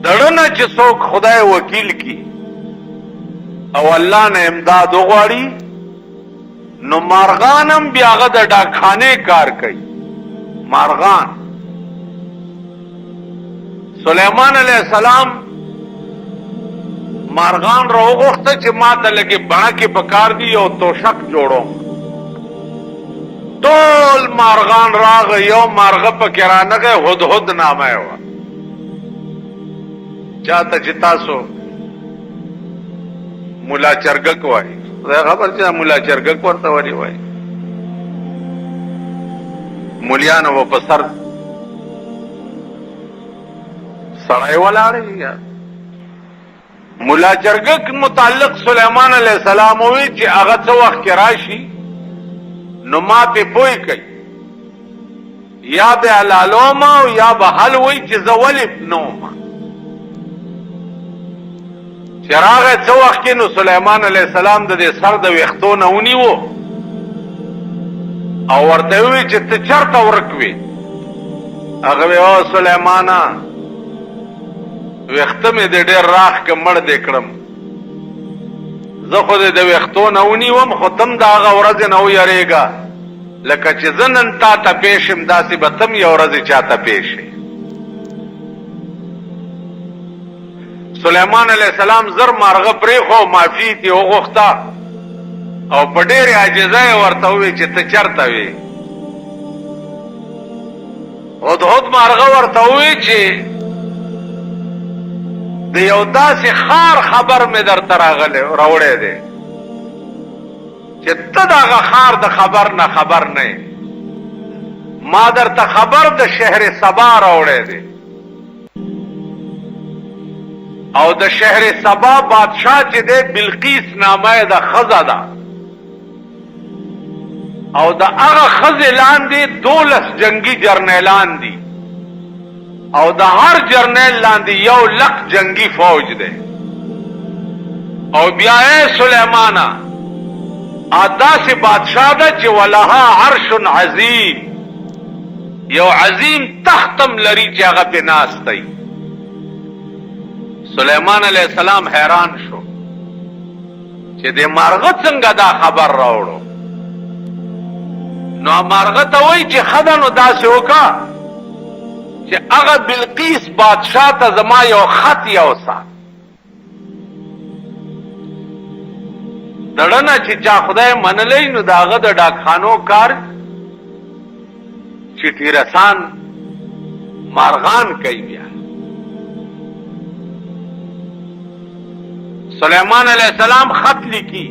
دړنه چې څوک خدای وکیل کی او الله نه امداد وغواړي نو مارغانم بیا هغه د ډاکخانه کار کوي. مارغان سلیمان علیہ السلام مارغان راوغوښته چې ما ته لګي بڼه کې پکار دی او توشک جوړوم. ټول مارغان راغی، یو مارغه پکې رانغی، هدهد نامه یې وه. چاته چې تاسو مولا چرګک وایي، خدای خبر چې مولا چرګک ورته ولې وایي. مولیانو به په سر سړی ولاړی. مولا چرګک متعلق سلیمان علیہ السلام وی چې هغه څه وخت کې راشي نو ما په پوي کوي، یا به حلالوم او یا به حل وی چې زه ولې نوم. چې راغی څه وخت کې نو سلیمان علیہ السلام د دې سر د ویښتو نه ونیو او ورته وی چې ته چرته ورک وې. هغه وی او سلیمانا ویښته مې د ډېر راخ که مړ دې کړم، زه خو دې د ویښتو نه ونیوم، خو تم د هغه ورځې نه ویرېږه لکه چې زه نن تا ته پیش یم داسې به تم یو ورځې چا ته پیش یې. سلیمان علیہ السلام زر مارغه پرېښو، معافي ترې وغوښته او په ډېرې عاجزه یې ورته ووی چې ته چېرته وې. هدهد مارغه ورته ووی چې د یو داسې خار خبر مې درته راوړی دی چې ته د هغه خار د خبر نه خبر نه یې. ما درته خبر د شهر سبا راوړی دی او د شهر سبا بادشاہ چې دی بلقیس نامه د ښځه ده او د هغه ښځې لاندې 12 جنگي جرنیلان دي او د هر جرنیل لاندې 1,00,000 جنگي فوج دی. او بیا اے سلیمانا داسې بادشاہ ده چې ولها عرش عظیم، یو عظیم تختم لري چې هغه پې ناست دی. سلیمان علیہ السلام حیران شو چې د مارغه څنګه دا خبر راوړو. نو مارغه ته وایي چې ښه ده نو داسې وکړه چې هغه بلقیس بادشاہ ته زما یو خط یوسه. دړنه چې چا خدای منلی نو د هغه د ډاکخانو کار چټي رسان مارغان کوي. بیا سلیمان علیہ السلام خط لیکي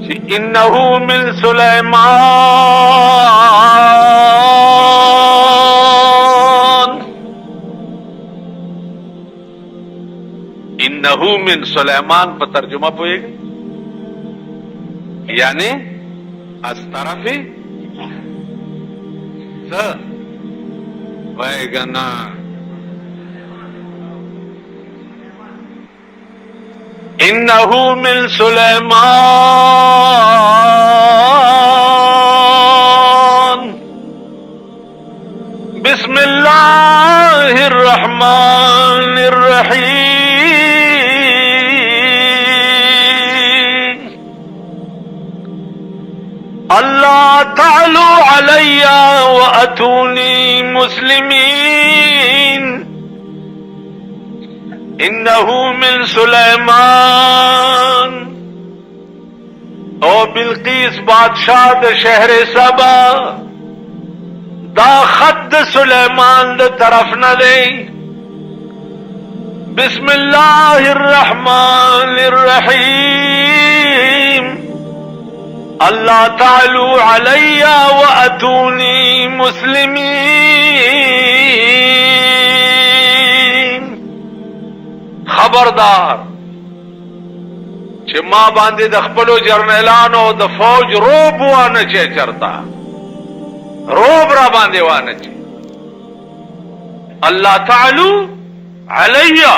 چې انه من سلیمان، انه من سلیمان په ترجمه پوهیږي یعنی از طرف څه وایګنا انه من سلیمان بسم الله الرحمن الرحیم اللہ تعلوا علی واتونی مسلمین انه من سلیمان. او بلقیس بادشاہ د شہر سبا دا خط د سلیمان د طرف نہ دے. بسم اللہ الرحمن الرحیم اللہ تعلو علی واتونی مسلمین. خبردار چې ما باندې د خپلو جرنیلانو د فوج روب وانه چې چرتا روب را باندې وانه چې الله تعالی علیا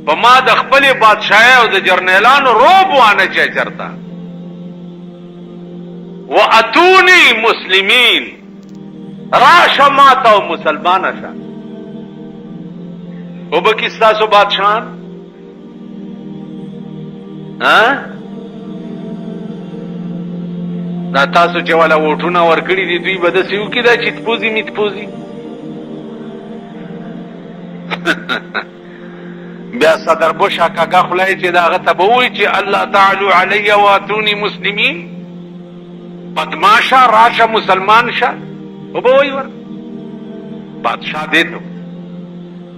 په ما د خپل بادشاہ او د جرنیلانو روب وانه چې چرتا. واتونی مسلمین، راشه ما ته مسلمان شه. وبکستا سو بادشاہان دا تاسو چې والا ووټونه ورکړي دي دوی به داسې وکړي دا چتپوزي میتپوزي بیا صدر بوش کاکا خلای چې دا هغه ته به وایي چې الله تعالی علی واتونی مسلمین بدماشا راشه مسلمان شه و به وایي ور بادشاہ دې ته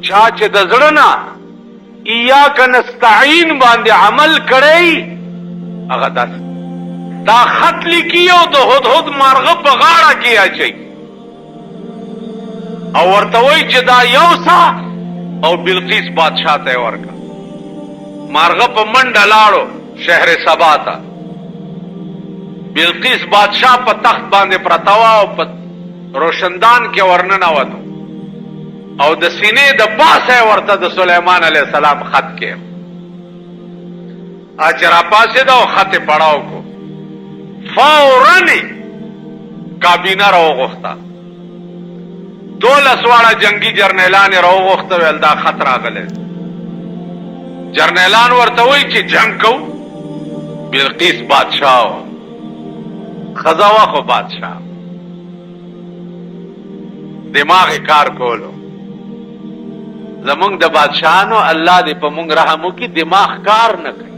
چا چې د زړه نه ایاک نستعین باندې عمل کړی هغه داسې دا خط لیکي او د هدهد مارغه په غاړه کې اچي او ورته وایي چې دا یو سا او بلقیس بادشاہ ته ورکړه مارغه په منډه لاړو شهر سبا ته بلقیس بادشاہ په تخت باندې پرته وه او په روشندان کې ورننوتو او د سینې د پاسه ورته د سلیمان علیه السلام خط کې چې را پاسېده او خط یې پړاو کو فوراً کابینه راوغوښته 12 واړه جنگي جرنیلان یې راوغوښته ویل دا خط راغلی جرنیلان ورته وایي چې جنگ کوو بلقیس بادشاہ و ښځه وه خو بادشاہ دماغ یې کار کولو زمونږ د بادشاہانو الله دې په مونږ رحم وکړي دماغ کار نه کوي